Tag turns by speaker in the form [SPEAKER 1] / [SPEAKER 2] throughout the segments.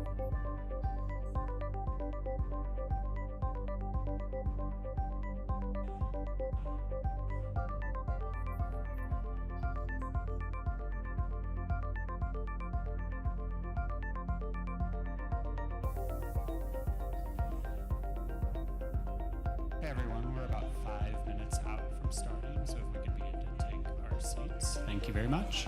[SPEAKER 1] Hey everyone, we're about 5 minutes out from starting, so if we could begin to take our seats. Thank you very much.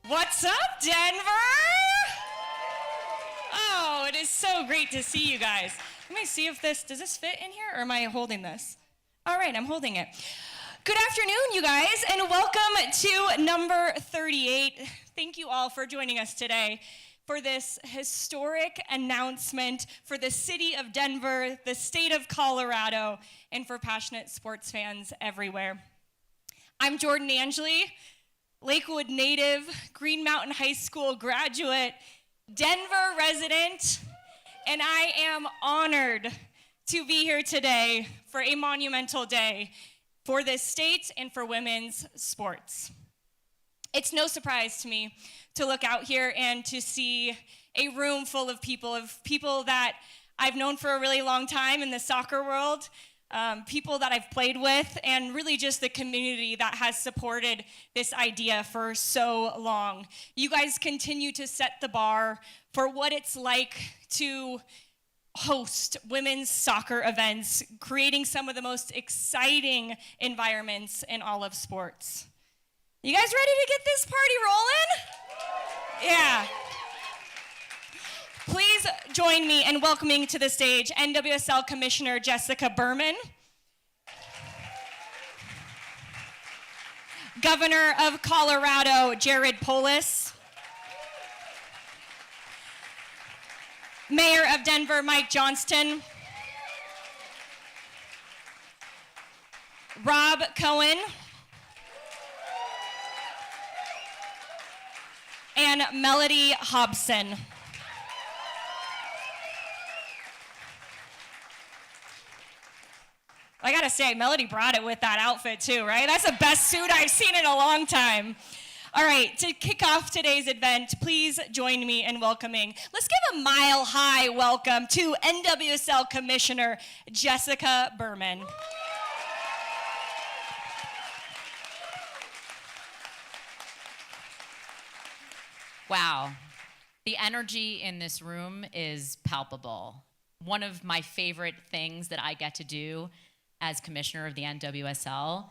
[SPEAKER 2] What's up, Denver? Oh, it is so great to see you guys. Let me see if does this fit in here, or am I holding this? All right, I'm holding it. Good afternoon, you guys, and welcome to number 38. Thank you all for joining us today for this historic announcement for the city of Denver, the state of Colorado, and for passionate sports fans everywhere. I'm Jordan Angeli, Lakewood native, Green Mountain High School graduate, Denver resident, and I am honored to be here today for a monumental day for this state and for women's sports. It's no surprise to me to look out here and to see a room full of people that I've known for a really long time in the soccer world, people that I've played with, and really just the community that has supported this idea for so long. You guys continue to set the bar for what it's like to host women's soccer events, creating some of the most exciting environments in all of sports. You guys ready to get this party rolling? Yeah. Please join me in welcoming to the stage NWSL Commissioner Jessica Berman, Governor of Colorado Jared Polis, Mayor of Denver Mike Johnston, Rob Cohen, and Melody Hobson. I gotta say, Melody brought it with that outfit too, right? That's the best suit I've seen in a long time. All right, to kick off today's event, please join me in welcoming. Let's give a mile-high welcome to NWSL Commissioner Jessica Berman.
[SPEAKER 3] Wow, the energy in this room is palpable. One of my favorite things that I get to do as commissioner of the NWSL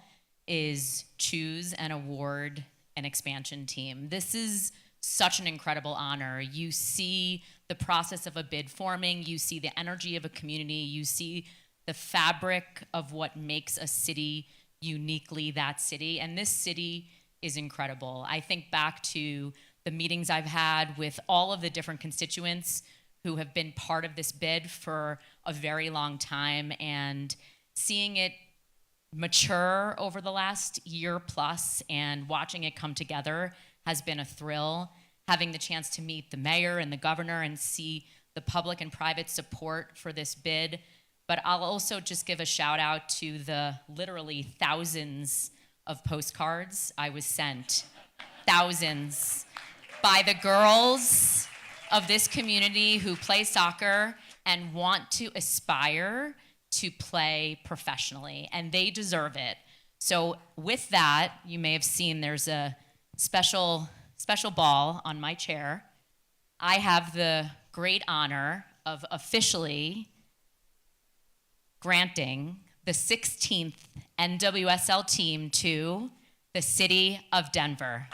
[SPEAKER 3] is choose and award an expansion team. This is such an incredible honor. You see the process of a bid forming, you see the energy of a community, you see the fabric of what makes a city uniquely that city, and this city is incredible. I think back to the meetings I've had with all of the different constituents who have been part of this bid for a very long time, and seeing it mature over the last year plus and watching it come together has been a thrill. Having the chance to meet the mayor and the governor and see the public and private support for this bid. But I'll also just give a shout out to the literally thousands of postcards I was sent. Thousands. By the girls of this community who play soccer and want to aspire to play professionally, and they deserve it. So with that, you may have seen there's a special ball on my chair. I have the great honor of officially granting the 16th NWSL team to the city of Denver.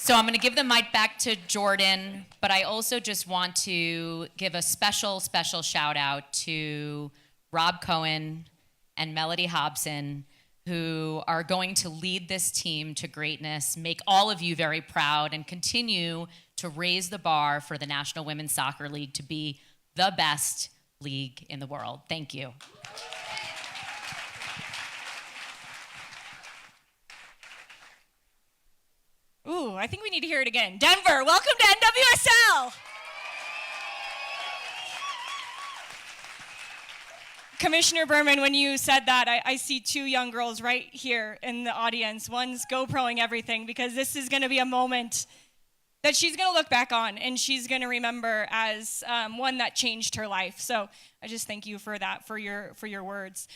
[SPEAKER 3] So I'm going to give the mic back to Jordan, but I also just want to give a special shout out to Rob Cohen and Melody Hobson, who are going to lead this team to greatness, make all of you very proud, and continue to raise the bar for the National Women's Soccer League to be the best league in the world. Thank you.
[SPEAKER 2] Ooh, I think we need to hear it again. Denver, welcome to NWSL. Commissioner Berman, when you said that, I see two young girls right here in the audience. One's GoProing everything because this is going to be a moment that she's going to look back on and she's going to remember as one that changed her life. So I just thank you for that, for your words.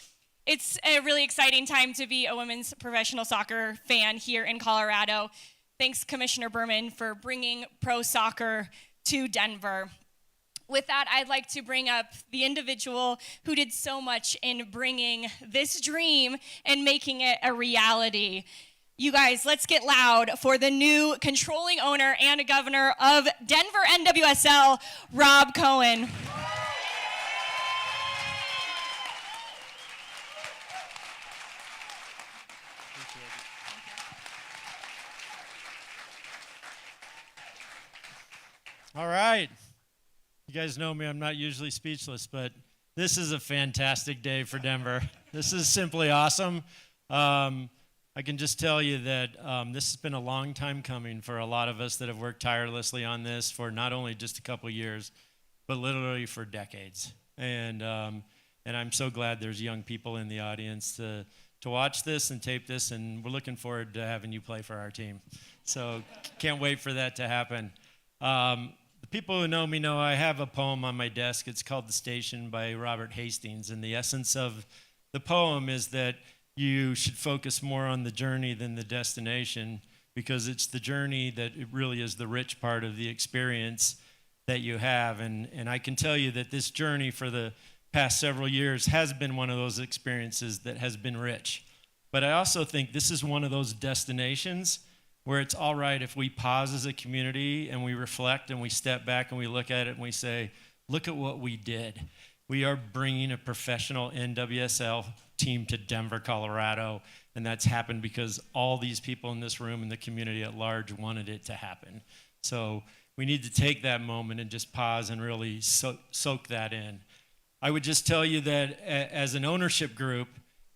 [SPEAKER 2] It's a really exciting time to be a women's professional soccer fan here in Colorado. Thanks, Commissioner Berman, for bringing pro soccer to Denver. With that, I'd like to bring up the individual who did so much in bringing this dream and making it a reality. You guys, let's get loud for the new controlling owner and governor of Denver NWSL, Rob Cohen.
[SPEAKER 4] All right. You guys know me, I'm not usually speechless, but this is a fantastic day for Denver. This is simply awesome. I can just tell you that this has been a long time coming for a lot of us that have worked tirelessly on this for not only just a couple years, but literally for decades. And I'm so glad there's young people in the audience to watch this and tape this, and we're looking forward to having you play for our team. So can't wait for that to happen. The people who know me know I have a poem on my desk. It's called The Station by Robert Hastings, and the essence of the poem is that you should focus more on the journey than the destination, because it's the journey that it really is the rich part of the experience that you have. And I can tell you that this journey for the past several years has been one of those experiences that has been rich. But I also think this is one of those destinations where it's all right if we pause as a community and we reflect and we step back and we look at it and we say, look at what we did. We are bringing a professional NWSL team to Denver, Colorado, and that's happened because all these people in this room and the community at large wanted it to happen. So we need to take that moment and just pause and really soak that in. I would just tell you that as an ownership group,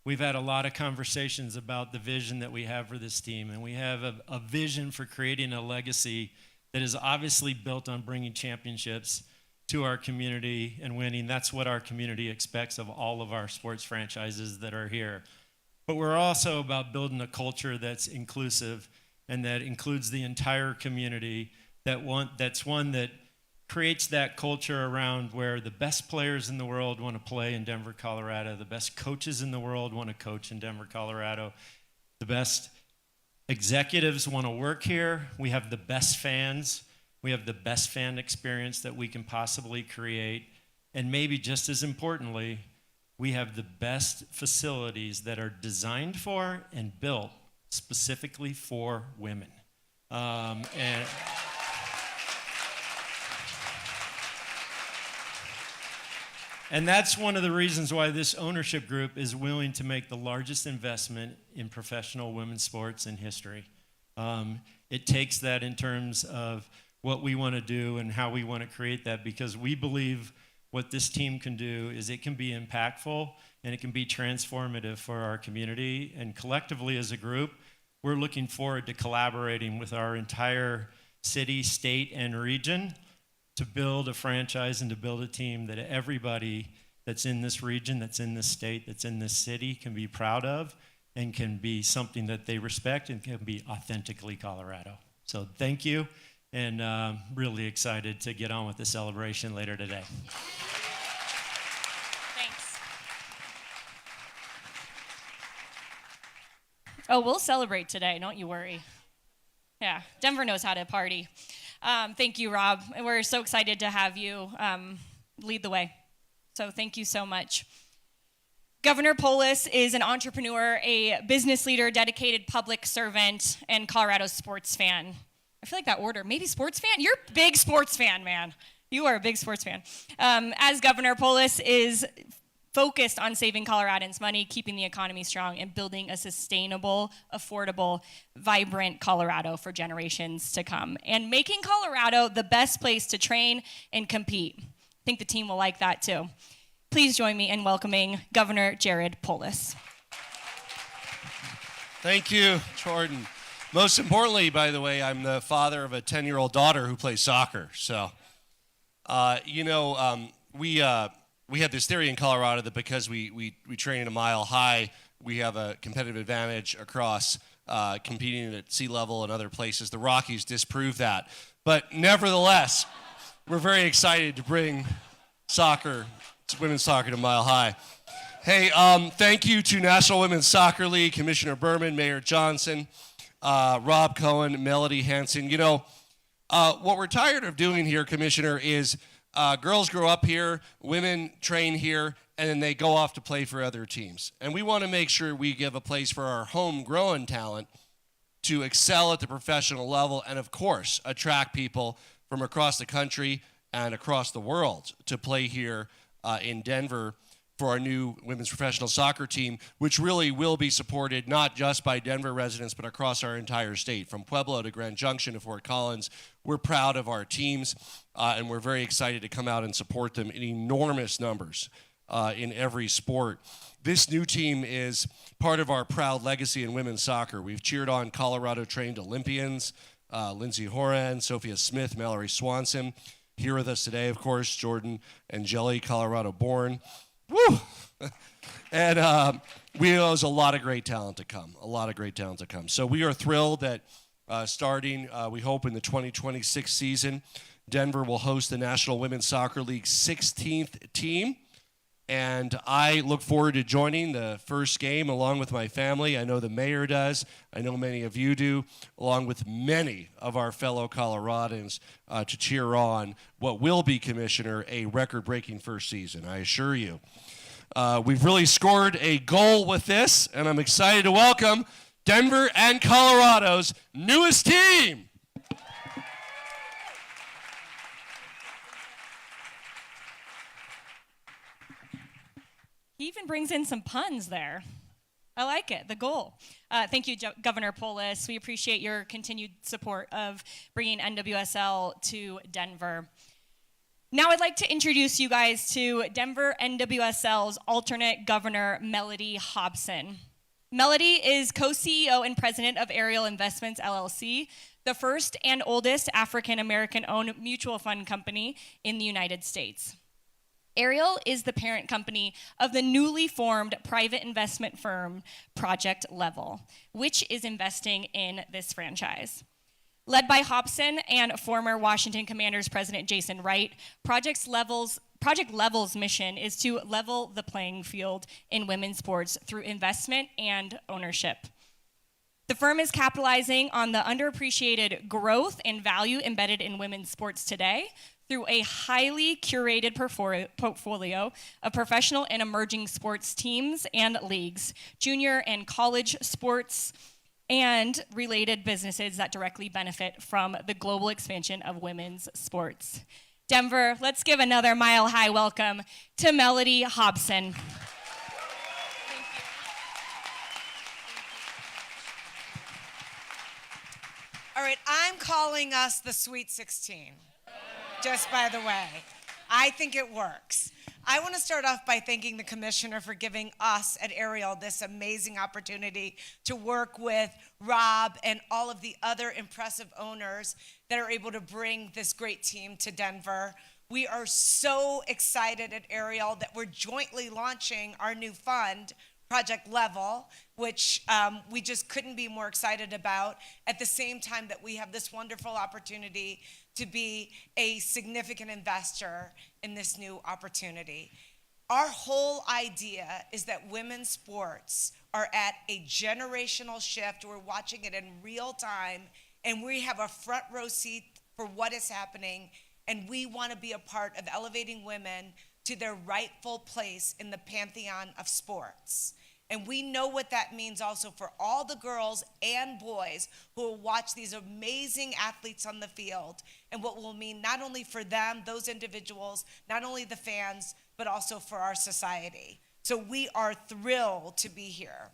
[SPEAKER 4] we've had a lot of conversations about the vision that we have for this team, and we have a vision for creating a legacy that is obviously built on bringing championships to our community and winning. That's what our community expects of all of our sports franchises that are here. But we're also about building a culture that's inclusive and that includes the entire community, that's one that creates that culture around where the best players in the world want to play in Denver, Colorado. The best coaches in the world want to coach in Denver, Colorado. The best executives want to work here. We have the best fans. We have the best fan experience that we can possibly create. And maybe just as importantly, we have the best facilities that are designed for and built specifically for women. And that's one of the reasons why this ownership group is willing to make the largest investment in professional women's sports in history. It takes that in terms of what we want to do and how we want to create that, because we believe what this team can do is it can be impactful and it can be transformative for our community. And collectively as a group, we're looking forward to collaborating with our entire city, state, and region to build a franchise and to build a team that everybody that's in this region, that's in this state, that's in this city can be proud of and can be something that they respect and can be authentically Colorado. So thank you, and really excited to get on with the celebration later today.
[SPEAKER 2] Thanks. Oh, we'll celebrate today, don't you worry. Yeah, Denver knows how to party. Thank you, Rob. We're so excited to have you lead the way. So thank you so much. Governor Polis is an entrepreneur, a business leader, dedicated public servant, and Colorado sports fan. I feel like that order. Maybe sports fan? You're a big sports fan, man. You are a big sports fan. As Governor, Polis is focused on saving Coloradans money, keeping the economy strong, and building a sustainable, affordable, vibrant Colorado for generations to come, and making Colorado the best place to train and compete. I think the team will like that too. Please join me in welcoming Governor Jared Polis.
[SPEAKER 5] Thank you, Jordan. Most importantly, by the way, I'm the father of a 10-year-old daughter who plays soccer. So, we had this theory in Colorado that because we train at a mile high, we have a competitive advantage across competing at sea level and other places. The Rockies disprove that. But nevertheless, we're very excited to bring women's soccer to Mile High. Hey, thank you to National Women's Soccer League, Commissioner Berman, Mayor Johnson, Rob Cohen, Melody Hansen. You know, what we're tired of doing here, Commissioner, is girls grow up here, women train here, and then they go off to play for other teams. And we want to make sure we give a place for our homegrown talent to excel at the professional level and, of course, attract people from across the country and across the world to play here in Denver for our new women's professional soccer team, which really will be supported not just by Denver residents, but across our entire state, from Pueblo to Grand Junction to Fort Collins. We're proud of our teams, and we're very excited to come out and support them in enormous numbers in every sport. This new team is part of our proud legacy in women's soccer. We've cheered on Colorado-trained Olympians, Lindsey Horan, Sophia Smith, Mallory Swanson. Here with us today, of course, Jordan Angeli, Colorado-born. Woo! And there's a lot of great talent to come, So we are thrilled that starting, we hope, in the 2026 season, Denver will host the National Women's Soccer League's 16th team. And I look forward to joining the first game along with my family. I know the mayor does. I know many of you do, along with many of our fellow Coloradans, to cheer on what will be, Commissioner, a record-breaking first season, I assure you. We've really scored a goal with this, and I'm excited to welcome Denver and Colorado's newest team.
[SPEAKER 2] He even brings in some puns there. I like it, the goal. Thank you, Governor Polis. We appreciate your continued support of bringing NWSL to Denver. Now I'd like to introduce you guys to Denver NWSL's alternate governor, Melody Hobson. Melody is co-CEO and president of Ariel Investments, LLC, the first and oldest African-American-owned mutual fund company in the United States. Ariel is the parent company of the newly formed private investment firm, Project Level, which is investing in this franchise. Led by Hobson and former Washington Commanders president Jason Wright, Project Level's mission is to level the playing field in women's sports through investment and ownership. The firm is capitalizing on the underappreciated growth and value embedded in women's sports today through a highly curated portfolio of professional and emerging sports teams and leagues, junior and college sports, and related businesses that directly benefit from the global expansion of women's sports. Denver, let's give another mile-high welcome to Melody Hobson.
[SPEAKER 6] All right, I'm calling us the Sweet 16, just by the way. I think it works. I want to start off by thanking the commissioner for giving us at Ariel this amazing opportunity to work with Rob and all of the other impressive owners that are able to bring this great team to Denver. We are so excited at Ariel that we're jointly launching our new fund, Project Level, which we just couldn't be more excited about, at the same time that we have this wonderful opportunity to be a significant investor in this new opportunity. Our whole idea is that women's sports are at a generational shift. We're watching it in real time, and we have a front row seat for what is happening, and we want to be a part of elevating women to their rightful place in the pantheon of sports. And we know what that means also for all the girls and boys who will watch these amazing athletes on the field, and what will mean not only for them, those individuals, not only the fans, but also for our society. So we are thrilled to be here.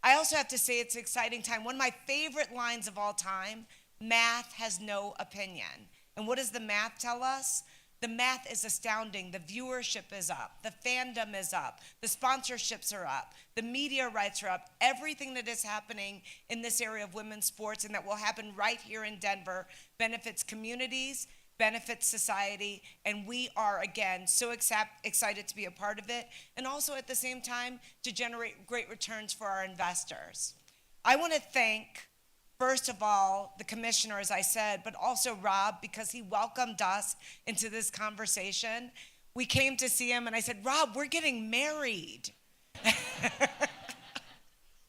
[SPEAKER 6] I also have to say it's an exciting time. One of my favorite lines of all time, math has no opinion. And what does the math tell us? The math is astounding. The viewership is up. The fandom is up. The sponsorships are up. The media rights are up. Everything that is happening in this area of women's sports and that will happen right here in Denver benefits communities, benefits society, and we are, again, so excited to be a part of it, and also at the same time to generate great returns for our investors. I want to thank, first of all, the commissioner, as I said, but also Rob, because he welcomed us into this conversation. We came to see him, and I said, Rob, we're getting married.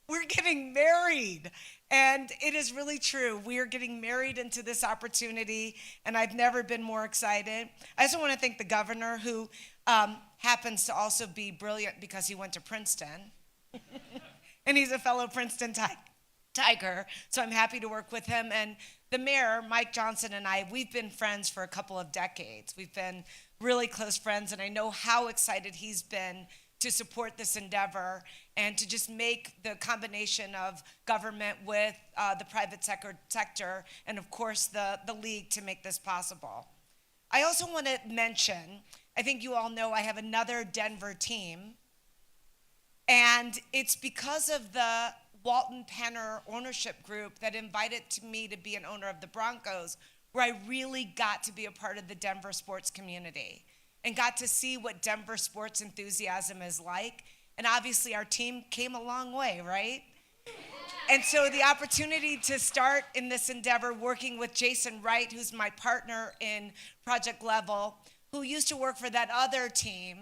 [SPEAKER 6] We're getting married. And it is really true. We are getting married into this opportunity, and I've never been more excited. I also want to thank the governor, who happens to also be brilliant because he went to Princeton. And he's a fellow Princeton Tiger, so I'm happy to work with him. And the mayor, Mike Johnson, and I, we've been friends for a couple of decades. We've been really close friends, and I know how excited he's been to support this endeavor and to just make the combination of government with the private sector and, of course, the league to make this possible. I also want to mention, I think you all know I have another Denver team, and it's because of the Walton Penner ownership group that invited me to be an owner of the Broncos, where I really got to be a part of the Denver sports community and got to see what Denver sports enthusiasm is like. And obviously our team came a long way, right? And so the opportunity to start in this endeavor working with Jason Wright, who's my partner in Project Level, who used to work for that other team,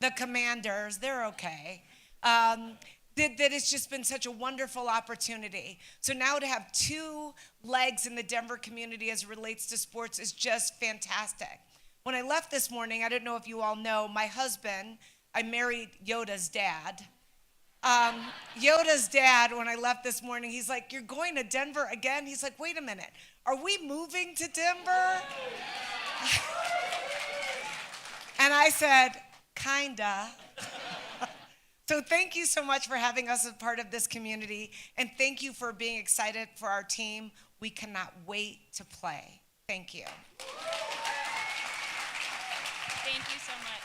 [SPEAKER 6] the Commanders, they're okay. That it's just been such a wonderful opportunity. So now to have two legs in the Denver community as it relates to sports is just fantastic. When I left this morning, I don't know if you all know, my husband, I married Yoda's dad. Yoda's dad, when I left this morning, he's like, "You're going to Denver again?" He's like, "Wait a minute, are we moving to Denver?" And I said, "Kinda." So thank you so much for having us as part of this community, and thank you for being excited for our team. We cannot wait to play. Thank you.
[SPEAKER 2] Thank you so much.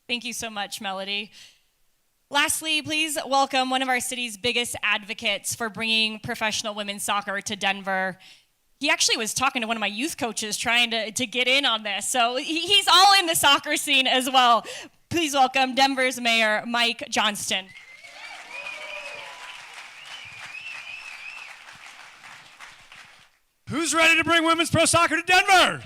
[SPEAKER 2] Thank you so much, Melody. Lastly, please welcome one of our city's biggest advocates for bringing professional women's soccer to Denver. He actually was talking to one of my youth coaches trying to get in on this, so he's all in the soccer scene as well. Please welcome Denver's Mayor, Mike Johnston.
[SPEAKER 7] Who's ready to bring women's pro soccer to Denver?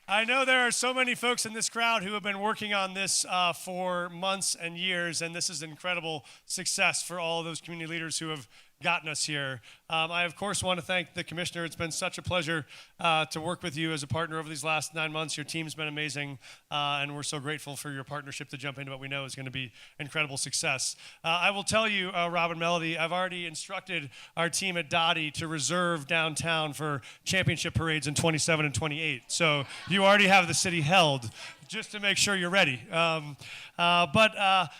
[SPEAKER 7] I know there are so many folks in this crowd who have been working on this for months and years, and this is an incredible success for all of those community leaders who have gotten us here. I, of course, want to thank the commissioner. It's been such a pleasure to work with you as a partner over these last 9 months. Your team's been amazing, and we're so grateful for your partnership to jump into what we know is going to be incredible success. I will tell you, Rob and Melody, I've already instructed our team at Dottie to reserve downtown for championship parades in 27 and 28. So you already have the city held, just to make sure you're ready. But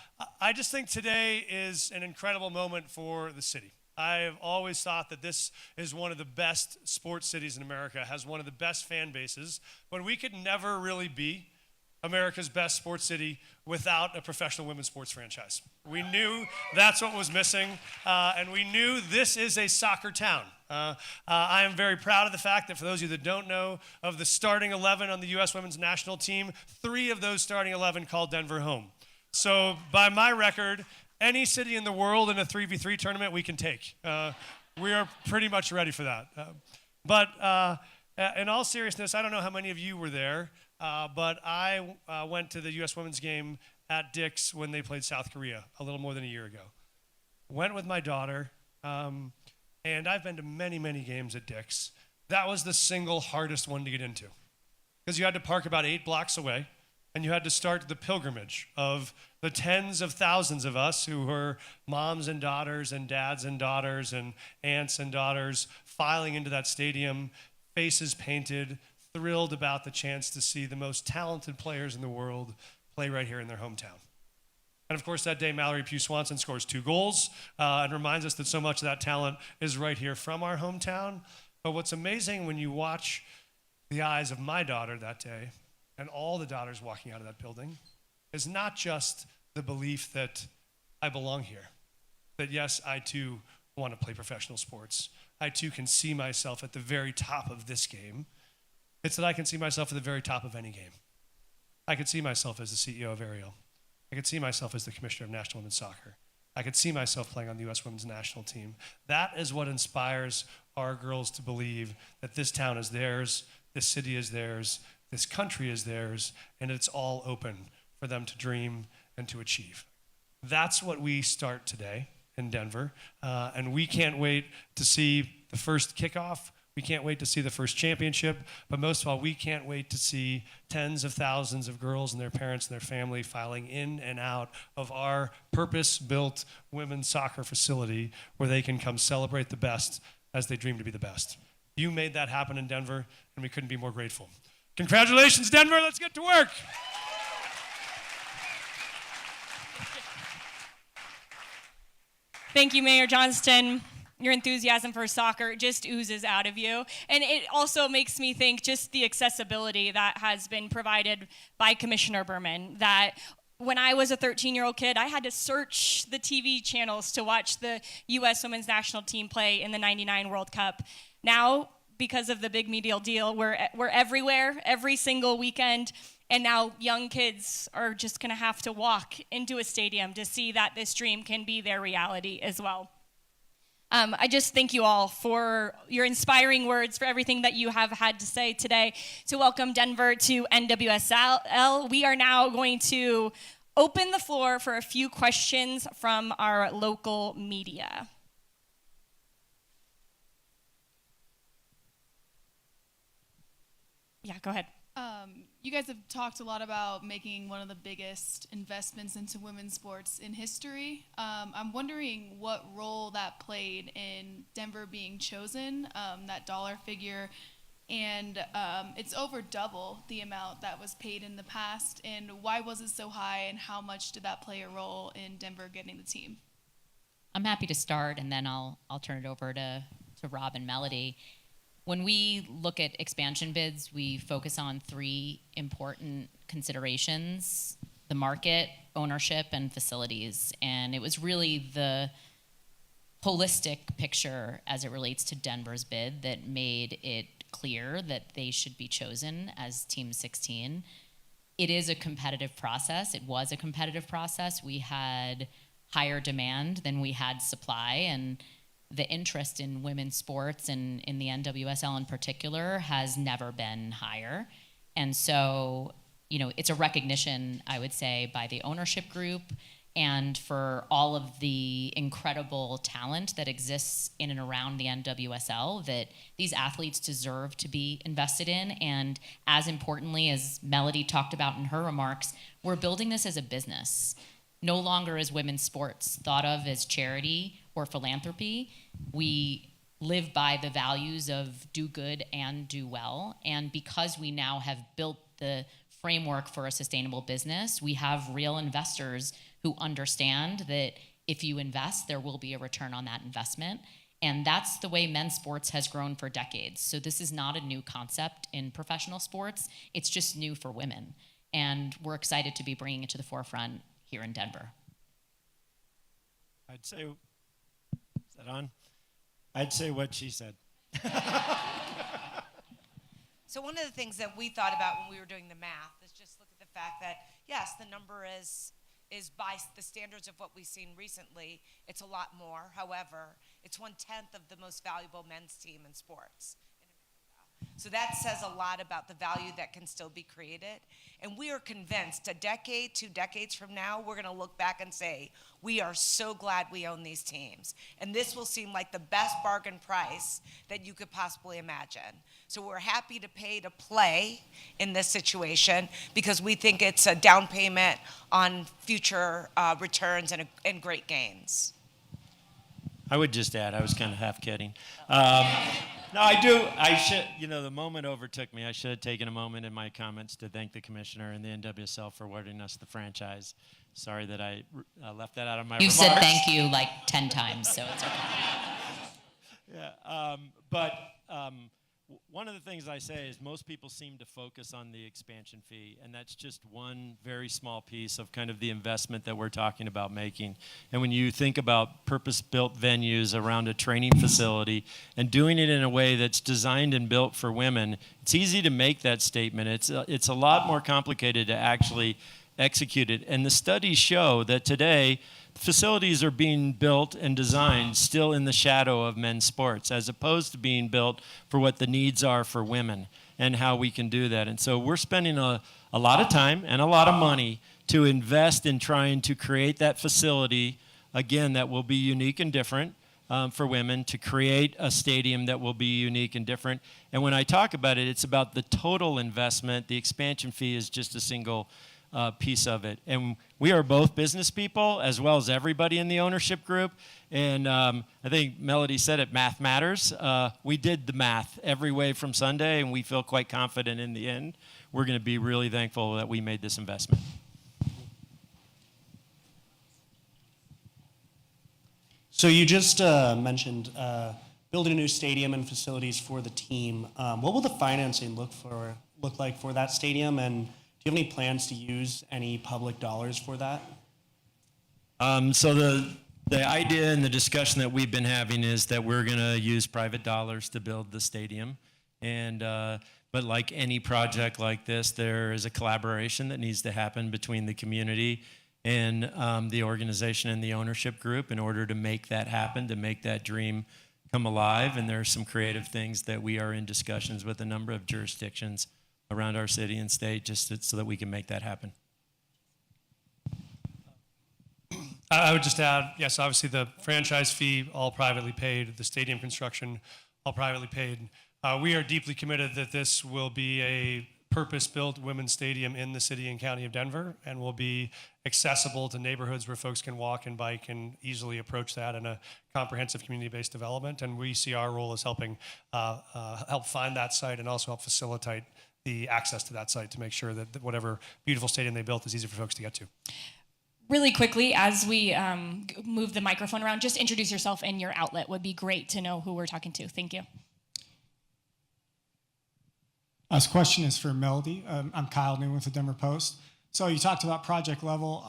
[SPEAKER 7] I just think today is an incredible moment for the city. I've always thought that this is one of the best sports cities in America, has one of the best fan bases, but we could never really be America's best sports city without a professional women's sports franchise. We knew that's what was missing, and we knew this is a soccer town. I am very proud of the fact that, for those of you that don't know, of the starting 11 on the U.S. women's national team, 3 of those starting 11 called Denver home. So by my record, any city in the world in a 3v3 tournament we can take. We are pretty much ready for that. But in all seriousness, I don't know how many of you were there, but I went to the U.S. women's game at Dick's when they played South Korea a little more than a year ago. Went with my daughter, and I've been to many, many games at Dick's. That was the single hardest one to get into because you had to park about 8 blocks away, and you had to start the pilgrimage of the tens of thousands of us who were moms and daughters and dads and daughters and aunts and daughters filing into that stadium, faces painted, thrilled about the chance to see the most talented players in the world play right here in their hometown. And of course, that day, Mallory Pugh Swanson scores 2 goals and reminds us that so much of that talent is right here from our hometown. But what's amazing when you watch the eyes of my daughter that day and all the daughters walking out of that building is not just the belief that I belong here, that yes, I too want to play professional sports. I too can see myself at the very top of this game. It's that I can see myself at the very top of any game. I could see myself as the CEO of Ariel. I could see myself as the commissioner of National Women's Soccer. I could see myself playing on the U.S. women's national team. That is what inspires our girls to believe that this town is theirs, this city is theirs, this country is theirs, and it's all open for them to dream and to achieve. That's what we start today in Denver, and we can't wait to see the first kickoff. We can't wait to see the first championship, but most of all, we can't wait to see tens of thousands of girls and their parents and their family filing in and out of our purpose-built women's soccer facility where they can come celebrate the best as they dream to be the best. You made that happen in Denver, and we couldn't be more grateful. Congratulations, Denver. Let's get to work.
[SPEAKER 2] Thank you, Mayor Johnston. Your enthusiasm for soccer just oozes out of you. And it also makes me think just the accessibility that has been provided by Commissioner Berman, that when I was a 13-year-old kid, I had to search the TV channels to watch the U.S. women's national team play in the 99 World Cup. Now, because of the big media deal, we're everywhere, every single weekend. And now young kids are just going to have to walk into a stadium to see that this dream can be their reality as well. I just thank you all for your inspiring words, for everything that you have had to say today to welcome Denver to NWSL. We are now going to open the floor for a few questions from our local media. Yeah, go ahead.
[SPEAKER 8] You guys have talked a lot about making one of the biggest investments into women's sports in history. I'm wondering what role that played in Denver being chosen, that dollar figure, and it's over double the amount that was paid in the past. And why was it so high, and how much did that play a role in Denver getting the team?
[SPEAKER 3] I'm happy to start, and then I'll turn it over to Rob and Melody. When we look at expansion bids, we focus on 3 important considerations: the market, ownership, and facilities. And it was really the holistic picture as it relates to Denver's bid that made it clear that they should be chosen as Team 16. It is a competitive process. It was a competitive process. We had higher demand than we had supply, and the interest in women's sports and in the NWSL in particular has never been higher. And so, it's a recognition, I would say, by the ownership group and for all of the incredible talent that exists in and around the NWSL that these athletes deserve to be invested in. And as importantly, as Melody talked about in her remarks, we're building this as a business. No longer is women's sports thought of as charity or philanthropy. We live by the values of do good and do well. And because we now have built the framework for a sustainable business, we have real investors who understand that if you invest, there will be a return on that investment. And that's the way men's sports has grown for decades. So this is not a new concept in professional sports. It's just new for women. And we're excited to be bringing it to the forefront here in Denver.
[SPEAKER 4] I'd say, is that on? I'd say what she said.
[SPEAKER 6] So one of the things that we thought about when we were doing the math is just look at the fact that, yes, the number is by the standards of what we've seen recently, it's a lot more. However, it's 1/10 of the most valuable men's team in sports in America. So that says a lot about the value that can still be created. And we are convinced a decade, 2 decades from now, we're going to look back and say, we are so glad we own these teams. And this will seem like the best bargain price that you could possibly imagine. So we're happy to pay to play in this situation because we think it's a down payment on future returns and great gains.
[SPEAKER 4] I would just add, I was kind of half kidding. No, I do. I should, the moment overtook me. I should have taken a moment in my comments to thank the commissioner and the NWSL for awarding us the franchise. Sorry that I left that out of my remarks.
[SPEAKER 3] You've said thank you like 10 times, so it's okay.
[SPEAKER 4] Yeah, one of the things I say is most people seem to focus on the expansion fee, and that's just one very small piece of kind of the investment that we're talking about making. And when you think about purpose-built venues around a training facility and doing it in a way that's designed and built for women, it's easy to make that statement. It's a lot more complicated to actually execute it. And the studies show that today, facilities are being built and designed still in the shadow of men's sports, as opposed to being built for what the needs are for women and how we can do that. And so we're spending a lot of time and a lot of money to invest in trying to create that facility, again, that will be unique and different for women, to create a stadium that will be unique and different. And when I talk about it, it's about the total investment. The expansion fee is just a single piece of it. And we are both business people as well as everybody in the ownership group. And I think Melody said it, math matters. We did the math every way from Sunday, and we feel quite confident in the end. We're going to be really thankful that we made this investment.
[SPEAKER 9] So you just mentioned building a new stadium and facilities for the team. What will the financing look like for that stadium, and do you have any plans to use any public dollars for that?
[SPEAKER 4] So the idea and the discussion that we've been having is that we're going to use private dollars to build the stadium. And but like any project like this, there is a collaboration that needs to happen between the community and the organization and the ownership group in order to make that happen, to make that dream come alive. And there are some creative things that we are in discussions with a number of jurisdictions around our city and state just so that we can make that happen.
[SPEAKER 7] I would just add, yes, obviously the franchise fee, all privately paid, the stadium construction, all privately paid. We are deeply committed that this will be a purpose-built women's stadium in the city and county of Denver and will be accessible to neighborhoods where folks can walk and bike and easily approach that in a comprehensive community-based development. And we see our role as helping help find that site and also help facilitate the access to that site to make sure that whatever beautiful stadium they built is easy for folks to get to.
[SPEAKER 2] Really quickly, as we move the microphone around, just introduce yourself and your outlet. Would be great to know who we're talking to. Thank you.
[SPEAKER 10] This question is for Melody. I'm Kyle Newman with the Denver Post. So you talked about project level.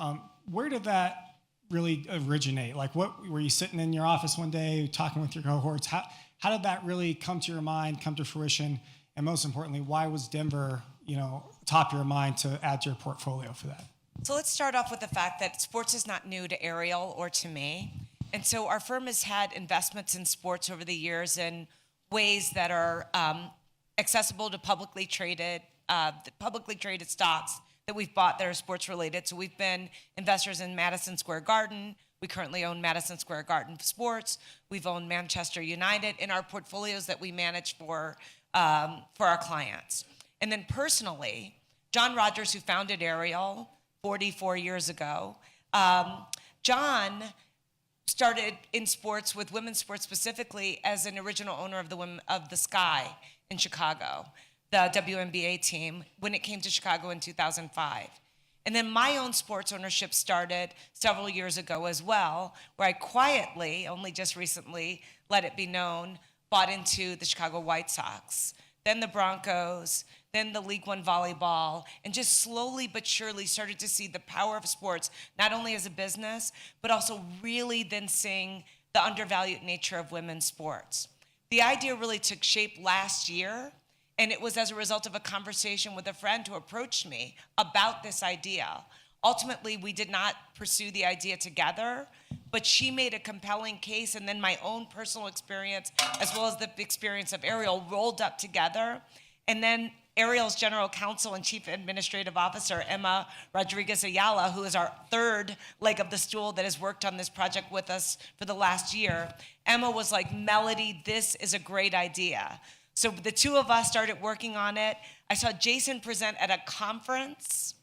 [SPEAKER 10] Where did that really originate? Like, what were you sitting in your office one day talking with your cohorts? How did that really come to your mind, come to fruition? And most importantly, why was Denver, top of your mind to add to your portfolio for that?
[SPEAKER 6] So let's start off with the fact that sports is not new to Ariel or to me. And so our firm has had investments in sports over the years in ways that are accessible to publicly traded stocks that we've bought that are sports related. So we've been investors in Madison Square Garden. We currently own Madison Square Garden Sports. We've owned Manchester United in our portfolios that we manage for our clients. And then personally, John Rogers, who founded Ariel 44 years ago, John started in sports, with women's sports specifically, as an original owner of the Sky in Chicago, the WNBA team, when it came to Chicago in 2005. And then my own sports ownership started several years ago as well, where I quietly, only just recently, let it be known, bought into the Chicago White Sox, then the Broncos, then the League One volleyball, and just slowly but surely started to see the power of sports, not only as a business, but also really then seeing the undervalued nature of women's sports. The idea really took shape last year, and it was as a result of a conversation with a friend who approached me about this idea. Ultimately, we did not pursue the idea together, but she made a compelling case, and then my own personal experience, as well as the experience of Ariel, rolled up together. And then Ariel's general counsel and chief administrative officer, Emma Rodriguez Ayala, who is our third leg of the stool that has worked on this project with us for the last year, Emma was like, Melody, this is a great idea. So the two of us started working on it. I saw Jason present at a conference,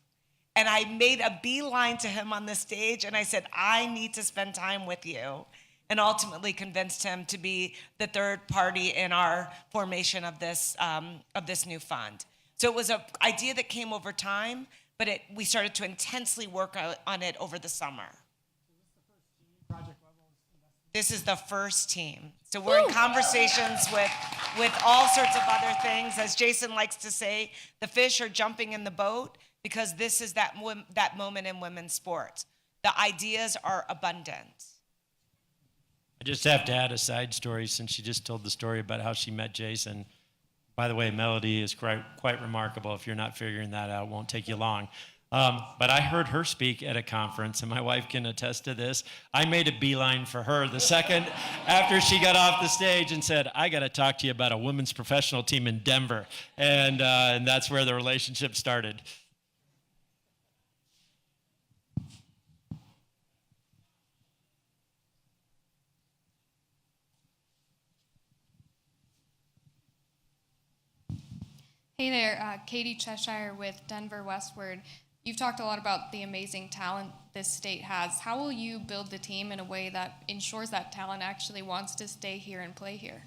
[SPEAKER 6] and I made a beeline to him on the stage, and I said, I need to spend time with you, and ultimately convinced him to be the third party in our formation of this new fund. So it was an idea that came over time, but we started to intensely work on it over the summer. This is the first team. So we're in conversations with all sorts of other things. As Jason likes to say, the fish are jumping in the boat, because this is that moment in women's sports. The ideas are abundant.
[SPEAKER 4] I just have to add a side story, since she just told the story about how she met Jason. By the way, Melody is quite remarkable. If you're not figuring that out, it won't take you long. But I heard her speak at a conference, and my wife can attest to this. I made a beeline for her the second after she got off the stage and said, I got to talk to you about a women's professional team in Denver. And that's where the relationship started.
[SPEAKER 11] Hey there, Katie Cheshire with Denver Westward. You've talked a lot about the amazing talent this state has. How will you build the team in a way that ensures that talent actually wants to stay here and play here?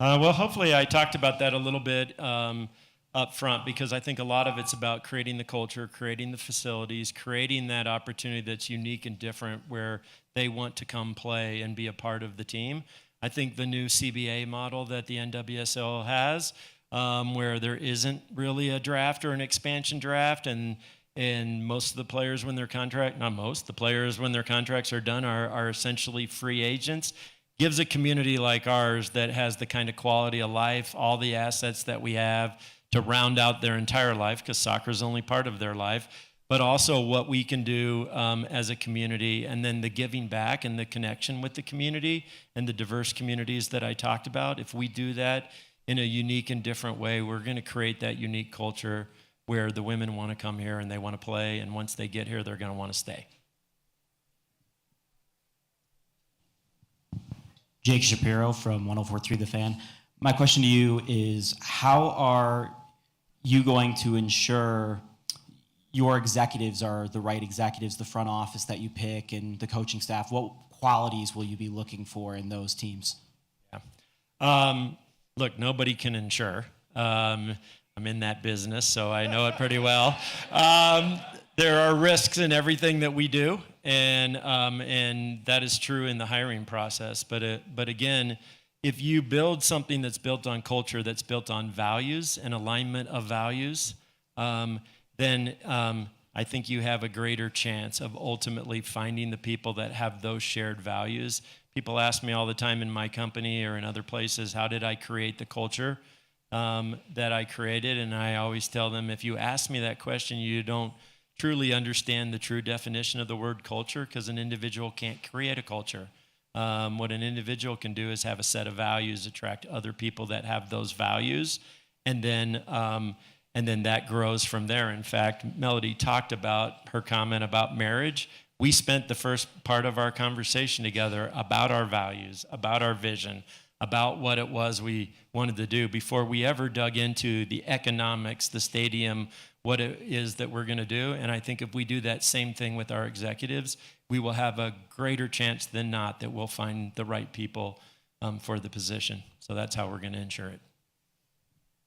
[SPEAKER 4] Well, hopefully I talked about that a little bit up front, because I think a lot of it's about creating the culture, creating the facilities, creating that opportunity that's unique and different where they want to come play and be a part of the team. I think the new CBA model that the NWSL has, where there isn't really a draft or an expansion draft, and most of the players when their contracts are done are essentially free agents, gives a community like ours that has the kind of quality of life, all the assets that we have to round out their entire life, because soccer is only part of their life, but also what we can do as a community, and then the giving back and the connection with the community and the diverse communities that I talked about. If we do that in a unique and different way, we're going to create that unique culture where the women want to come here and they want to play, and once they get here, they're going to want to stay.
[SPEAKER 12] Jake Shapiro from 104.3 The Fan. My question to you is, how are you going to ensure your executives are the right executives, the front office that you pick, and the coaching staff? What qualities will you be looking for in those teams?
[SPEAKER 4] Yeah. Look, nobody can ensure. I'm in that business, so I know it pretty well. There are risks in everything that we do, and that is true in the hiring process. But again, if you build something that's built on culture, that's built on values and alignment of values, then I think you have a greater chance of ultimately finding the people that have those shared values. People ask me all the time in my company or in other places, how did I create the culture that I created? And I always tell them, if you ask me that question, you don't truly understand the true definition of the word culture, because an individual can't create a culture. What an individual can do is have a set of values, attract other people that have those values, and then that grows from there. In fact, Melody talked about her comment about marriage. We spent the first part of our conversation together about our values, about our vision, about what it was we wanted to do before we ever dug into the economics, the stadium, what it is that we're going to do. And I think if we do that same thing with our executives, we will have a greater chance than not that we'll find the right people for the position. So that's how we're going to ensure it.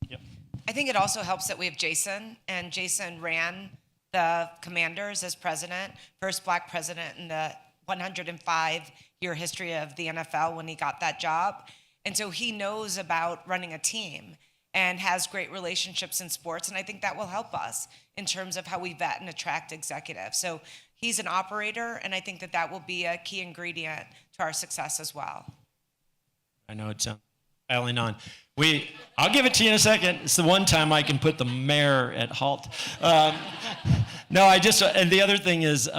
[SPEAKER 4] Yep.
[SPEAKER 6] I think it also helps that we have Jason, and Jason ran the Commanders as president, first black president in the 105-year history of the NFL when he got that job. And so he knows about running a team and has great relationships in sports. And I think that will help us in terms of how we vet and attract executives. So he's an operator, and I think that that will be a key ingredient to our success as well.
[SPEAKER 4] I know it sounds piling on. I'll give it to you in a second. It's the one time I can put the mayor at halt. No, and the other thing is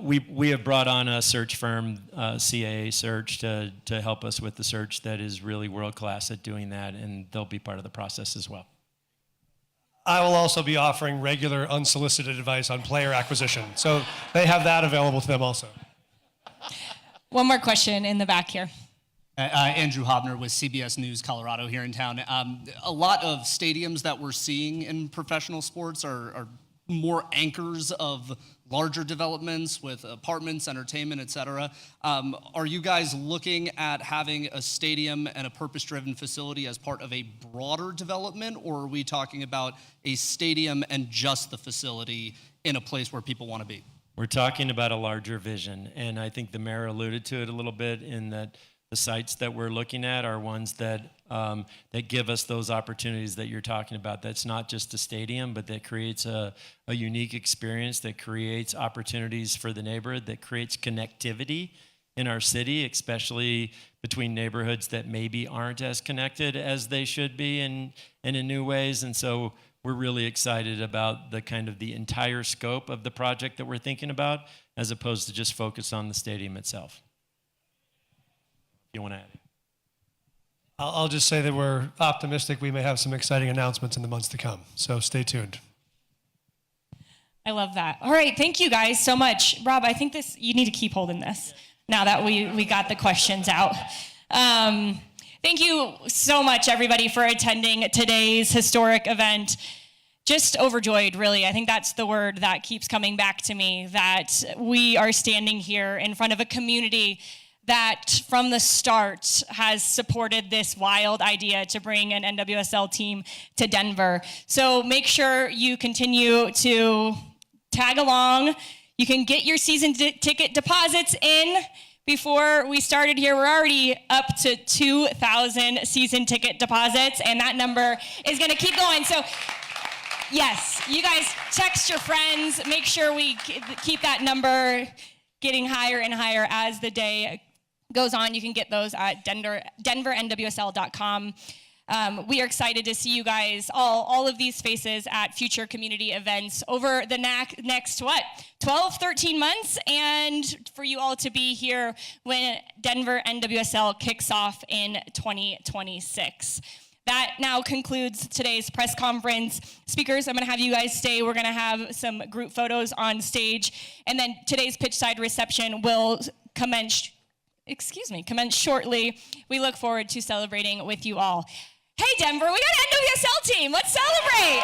[SPEAKER 4] we have brought on a search firm, CAA Search, to help us with the search that is really world class at doing that, and they'll be part of the process as well.
[SPEAKER 7] I will also be offering regular unsolicited advice on player acquisition. So they have that available to them also.
[SPEAKER 2] One more question in the back here.
[SPEAKER 13] Andrew Hobner with CBS News Colorado here in town. A lot of stadiums that we're seeing in professional sports are more anchors of larger developments with apartments, entertainment, et cetera. Are you guys looking at having a stadium and a purpose-driven facility as part of a broader development, or are we talking about a stadium and just the facility in a place where people want to be?
[SPEAKER 4] We're talking about a larger vision, and I think the mayor alluded to it a little bit in that the sites that we're looking at are ones that that give us those opportunities that you're talking about. That's not just a stadium, but that creates a unique experience, that creates opportunities for the neighborhood, that creates connectivity in our city, especially between neighborhoods that maybe aren't as connected as they should be and in new ways. And so we're really excited about the entire scope of the project that we're thinking about, as opposed to just focus on the stadium itself. You want to add it?
[SPEAKER 7] I'll just say that we're optimistic we may have some exciting announcements in the months to come. So stay tuned.
[SPEAKER 2] I love that. All right, thank you guys so much. Rob, I think you need to keep holding this now that we got the questions out. Thank you so much, everybody, for attending today's historic event. Just overjoyed, really. I think that's the word that keeps coming back to me, that we are standing here in front of a community that from the start has supported this wild idea to bring an NWSL team to Denver. So make sure you continue to tag along. You can get your season ticket deposits in. Before we started here, we're already up to 2,000 season ticket deposits, and that number is going to keep going. So yes, you guys text your friends. Make sure we keep that number getting higher and higher as the day goes on. You can get those at DenverNWSL.com. We are excited to see you guys, all of these faces at future community events over the next 12, 13 months, and for you all to be here when Denver NWSL kicks off in 2026. That now concludes today's press conference. Speakers, I'm going to have you guys stay. We're going to have some group photos on stage, and then today's pitchside reception will commence shortly. We look forward to celebrating with you all. Hey, Denver, we got an NWSL team. Let's celebrate.